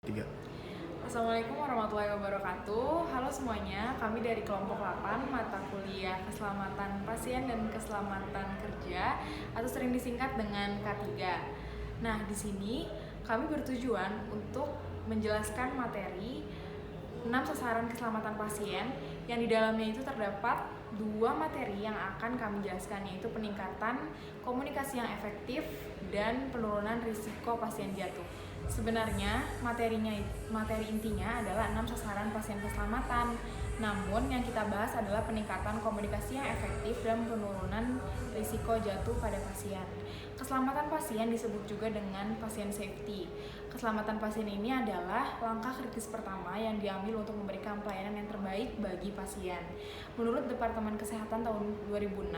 Tiga. Assalamualaikum warahmatullahi wabarakatuh. Halo semuanya, kami dari kelompok 8 mata kuliah Keselamatan Pasien dan Keselamatan Kerja atau sering disingkat dengan K3. Nah, di sini kami bertujuan untuk menjelaskan materi 6 sasaran keselamatan pasien yang di dalamnya itu terdapat 2 materi yang akan kami jelaskan, yaitu peningkatan komunikasi yang efektif dan penurunan risiko pasien jatuh. Sebenarnya materi intinya adalah 6 sasaran pasien keselamatan. Namun yang kita bahas adalah peningkatan komunikasi yang efektif dan penurunan risiko jatuh pada pasien. Keselamatan pasien disebut juga dengan pasien safety. Keselamatan pasien ini adalah langkah kritis pertama yang diambil untuk memberikan pelayanan yang terbaik bagi pasien. Menurut Departemen Kesehatan tahun 2006,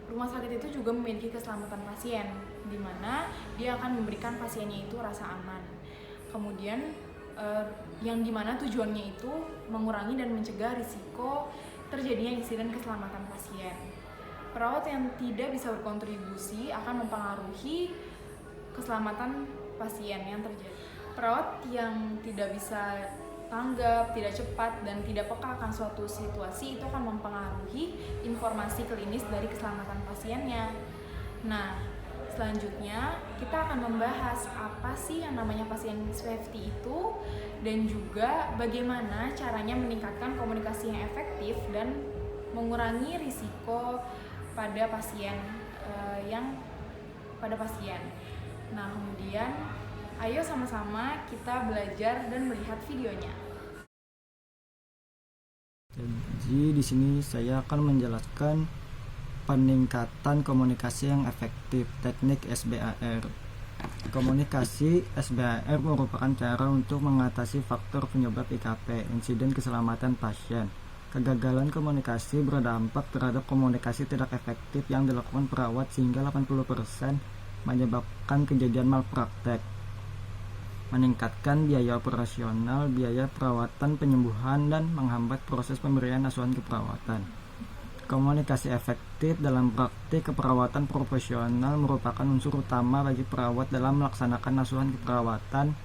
rumah sakit itu juga memiliki keselamatan pasien, di mana dia akan memberikan pasiennya itu rasa aman. Kemudian yang dimana tujuannya itu mengurangi dan mencegah risiko terjadinya insiden keselamatan pasien. Perawat yang tidak bisa berkontribusi akan mempengaruhi keselamatan pasien yang terjadi. Perawat yang tidak bisa tanggap, tidak cepat, dan tidak peka akan suatu situasi itu akan mempengaruhi informasi klinis dari keselamatan pasiennya. Nah, selanjutnya kita akan membahas apa sih yang namanya pasien safety itu dan juga bagaimana caranya meningkatkan komunikasi yang efektif dan mengurangi risiko pada pasien Nah, kemudian ayo sama-sama kita belajar dan melihat videonya. Jadi di sini saya akan menjelaskan peningkatan komunikasi yang efektif, teknik SBAR. Komunikasi SBAR merupakan cara untuk mengatasi faktor penyebab IKP, insiden keselamatan pasien. Kegagalan komunikasi berdampak terhadap komunikasi tidak efektif yang dilakukan perawat sehingga 80% menyebabkan kejadian malpraktek, meningkatkan biaya operasional, biaya perawatan, penyembuhan, dan menghambat proses pemberian asuhan keperawatan. Komunikasi efektif dalam praktik keperawatan profesional merupakan unsur utama bagi perawat dalam melaksanakan asuhan keperawatan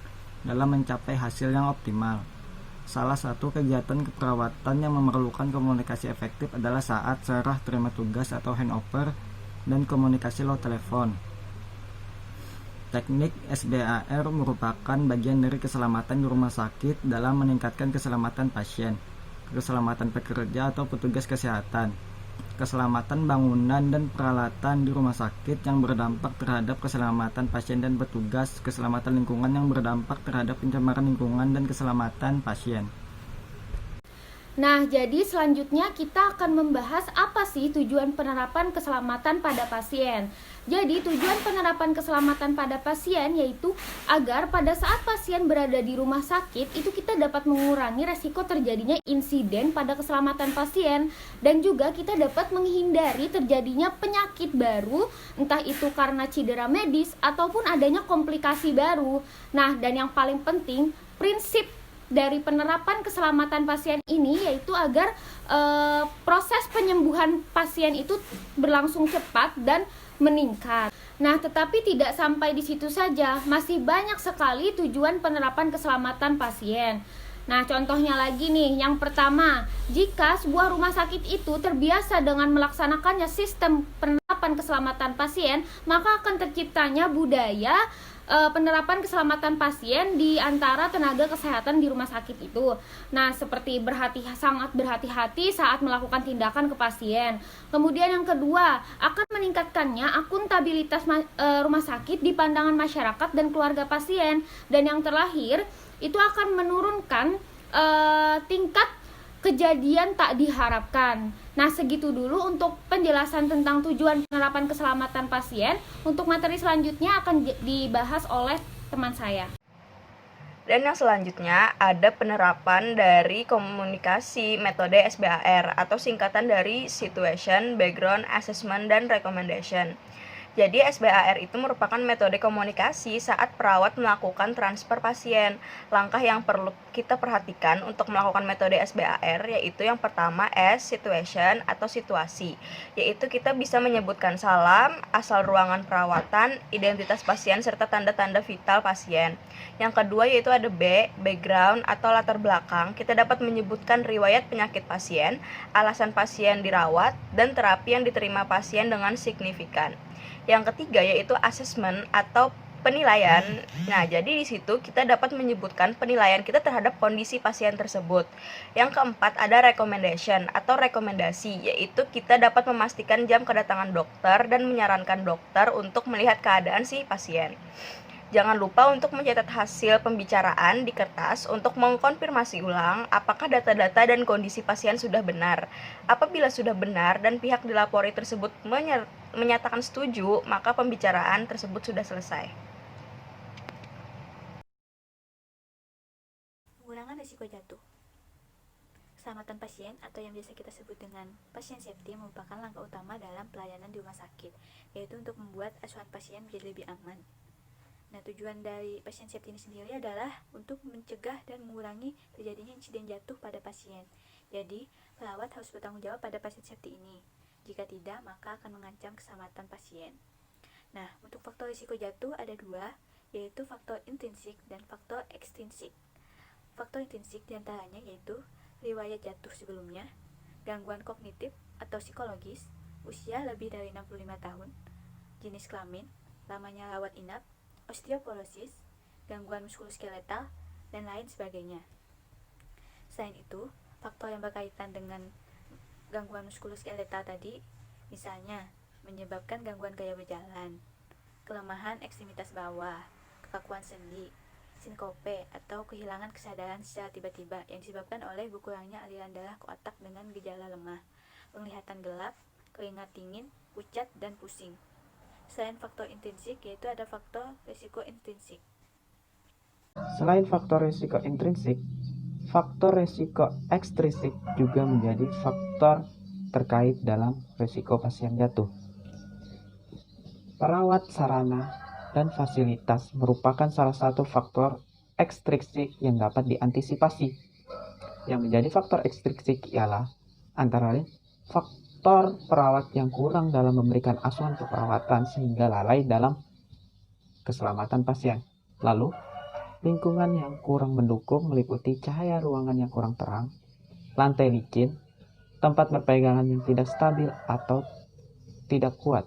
dalam mencapai hasil yang optimal. Salah satu kegiatan keperawatan yang memerlukan komunikasi efektif adalah saat serah terima tugas atau handover dan komunikasi lewat telepon. Teknik SBAR merupakan bagian dari keselamatan di rumah sakit dalam meningkatkan keselamatan pasien, keselamatan pekerja atau petugas kesehatan, keselamatan bangunan dan peralatan di rumah sakit yang berdampak terhadap keselamatan pasien dan petugas, keselamatan lingkungan yang berdampak terhadap pencemaran lingkungan dan keselamatan pasien. Nah, jadi selanjutnya kita akan membahas apa sih tujuan penerapan keselamatan pada pasien. Jadi, tujuan penerapan keselamatan pada pasien yaitu agar pada saat pasien berada di rumah sakit, itu kita dapat mengurangi resiko terjadinya insiden pada keselamatan pasien. Dan juga kita dapat menghindari terjadinya penyakit baru, entah itu karena cedera medis ataupun adanya komplikasi baru. Nah, dan yang paling penting, prinsip dari penerapan keselamatan pasien ini yaitu agar proses penyembuhan pasien itu berlangsung cepat dan meningkat. Nah, tetapi tidak sampai di situ saja, masih banyak sekali tujuan penerapan keselamatan pasien. Nah, contohnya lagi nih, yang pertama, jika sebuah rumah sakit itu terbiasa dengan melaksanakannya sistem penerapan keselamatan pasien, maka akan terciptanya budaya penerapan keselamatan pasien di antara tenaga kesehatan di rumah sakit itu. Nah, seperti sangat berhati-hati saat melakukan tindakan ke pasien. Kemudian yang kedua, akan meningkatkannya akuntabilitas rumah sakit di pandangan masyarakat dan keluarga pasien. Dan yang terakhir, itu akan menurunkan tingkat kejadian tak diharapkan. Nah, segitu dulu untuk penjelasan tentang tujuan penerapan keselamatan pasien. Untuk materi selanjutnya akan dibahas oleh teman saya. Dan yang selanjutnya ada penerapan dari komunikasi metode SBAR atau singkatan dari Situation, Background, Assessment, dan Recommendation. Jadi SBAR itu merupakan metode komunikasi saat perawat melakukan transfer pasien. Langkah yang perlu kita perhatikan untuk melakukan metode SBAR yaitu yang pertama situation atau situasi, yaitu kita bisa menyebutkan salam, asal ruangan perawatan, identitas pasien serta tanda-tanda vital pasien. Yang kedua yaitu ada background atau latar belakang. Kita dapat menyebutkan riwayat penyakit pasien, alasan pasien dirawat, dan terapi yang diterima pasien dengan signifikan. Yang ketiga yaitu assessment atau penilaian. Nah, jadi di situ kita dapat menyebutkan penilaian kita terhadap kondisi pasien tersebut. Yang keempat ada recommendation atau rekomendasi, yaitu kita dapat memastikan jam kedatangan dokter dan menyarankan dokter untuk melihat keadaan si pasien. Jangan lupa untuk mencatat hasil pembicaraan di kertas untuk mengkonfirmasi ulang apakah data-data dan kondisi pasien sudah benar. Apabila sudah benar dan pihak dilapori tersebut menyatakan setuju, maka pembicaraan tersebut sudah selesai. Pengurangan risiko jatuh. Keselamatan pasien atau yang biasa kita sebut dengan pasien safety merupakan langkah utama dalam pelayanan di rumah sakit, yaitu untuk membuat asuhan pasien menjadi lebih aman. Nah, tujuan dari pasien safety ini sendiri adalah untuk mencegah dan mengurangi terjadinya insiden jatuh pada pasien. Jadi, perawat harus bertanggung jawab pada pasien safety ini. Jika tidak, maka akan mengancam keselamatan pasien. Nah, untuk faktor risiko jatuh ada dua, yaitu faktor intrinsik dan faktor ekstrinsik. Faktor intrinsik diantaranya yaitu riwayat jatuh sebelumnya, gangguan kognitif atau psikologis, usia lebih dari 65 tahun, jenis kelamin, lamanya rawat inap, osteoporosis, gangguan muskuloskeletal, dan lain sebagainya. Selain itu, faktor yang berkaitan dengan gangguan muskuloskeletal tadi, misalnya menyebabkan gangguan gaya berjalan, kelemahan ekstremitas bawah, kekakuan sendi, sinkope, atau kehilangan kesadaran secara tiba-tiba yang disebabkan oleh berkurangnya aliran darah ke otak dengan gejala lemah, penglihatan gelap, keringat dingin, pucat, dan pusing. Selain faktor intrinsik, yaitu ada faktor risiko intrinsik. Selain faktor risiko intrinsik, faktor risiko ekstrinsik juga menjadi faktor terkait dalam risiko pasien jatuh. Perawat, sarana, dan fasilitas merupakan salah satu faktor ekstrinsik yang dapat diantisipasi. Yang menjadi faktor ekstrinsik ialah antara lain faktor perawat yang kurang dalam memberikan asuhan keperawatan sehingga lalai dalam keselamatan pasien. Lalu, lingkungan yang kurang mendukung meliputi cahaya ruangan yang kurang terang, lantai licin, tempat berpegangan yang tidak stabil atau tidak kuat.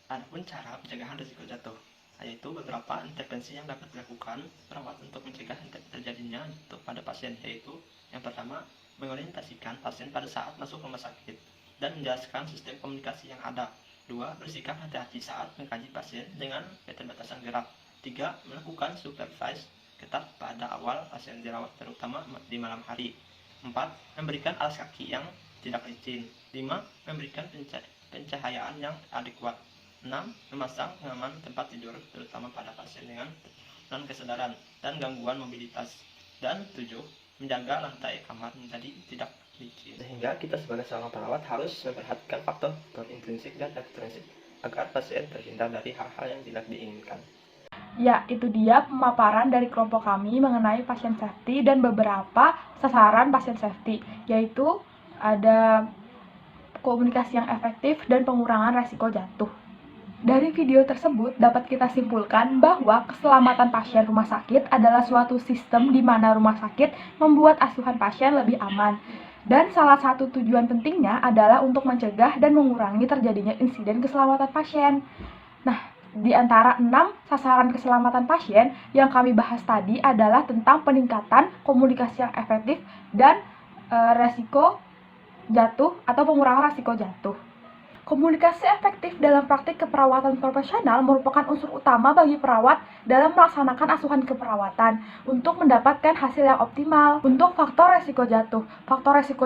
Adapun cara pencegahan risiko jatuh, yaitu beberapa intervensi yang dapat dilakukan perawat untuk mencegah terjadinya jatuh pada pasien, yaitu yang pertama, mengorientasikan pasien pada saat masuk rumah sakit dan menjelaskan sistem komunikasi yang ada. 2. Bersikap hati-hati saat mengkaji pasien dengan keterbatasan gerak. 3. Melakukan supervise ketat pada awal pasien dirawat, terutama di malam hari. 4. Memberikan alas kaki yang tidak licin. 5. Memberikan pencahayaan yang adekuat. 6. Memasang pengaman tempat tidur, terutama pada pasien dengan non-kesadaran dan gangguan mobilitas. Dan 7. Menjaga lantai kamar menjadi tidak licin. Sehingga kita sebagai seorang perawat harus memperhatikan faktor intrinsik dan ekstrinsik agar pasien terhindar dari hal-hal yang tidak diinginkan. Ya, itu dia pemaparan dari kelompok kami mengenai pasien safety dan beberapa sasaran pasien safety, yaitu ada komunikasi yang efektif dan pengurangan resiko jatuh. Dari video tersebut dapat kita simpulkan bahwa keselamatan pasien rumah sakit adalah suatu sistem di mana rumah sakit membuat asuhan pasien lebih aman. Dan salah satu tujuan pentingnya adalah untuk mencegah dan mengurangi terjadinya insiden keselamatan pasien. Nah, di antara 6 sasaran keselamatan pasien yang kami bahas tadi adalah tentang peningkatan komunikasi yang efektif dan resiko jatuh atau pengurangan resiko jatuh. Komunikasi efektif dalam praktik keperawatan profesional merupakan unsur utama bagi perawat dalam melaksanakan asuhan keperawatan untuk mendapatkan hasil yang optimal. Untuk faktor resiko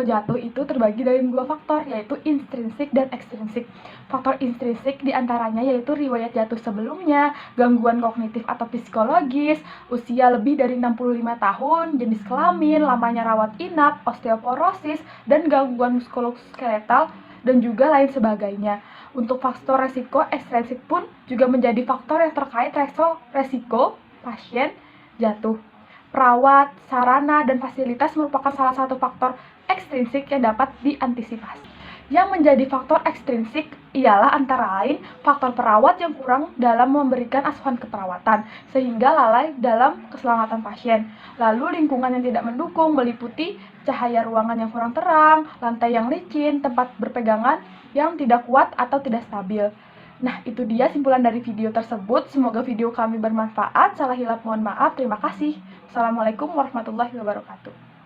jatuh itu terbagi dari 2 faktor, yaitu intrinsik dan ekstrinsik. Faktor intrinsik diantaranya yaitu riwayat jatuh sebelumnya, gangguan kognitif atau psikologis, usia lebih dari 65 tahun, jenis kelamin, lamanya rawat inap, osteoporosis, dan gangguan muskuloskeletal, dan juga lain sebagainya. Untuk faktor resiko ekstrinsik pun juga menjadi faktor yang terkait resiko pasien jatuh. Perawat, sarana, dan fasilitas merupakan salah satu faktor ekstrinsik yang dapat diantisipasi. Yang menjadi faktor ekstrinsik ialah antara lain faktor perawat yang kurang dalam memberikan asuhan keperawatan, sehingga lalai dalam keselamatan pasien. Lalu lingkungan yang tidak mendukung meliputi cahaya ruangan yang kurang terang, lantai yang licin, tempat berpegangan yang tidak kuat atau tidak stabil. Nah, itu dia simpulan dari video tersebut. Semoga video kami bermanfaat. Salah hilap mohon maaf. Terima kasih. Assalamualaikum warahmatullahi wabarakatuh.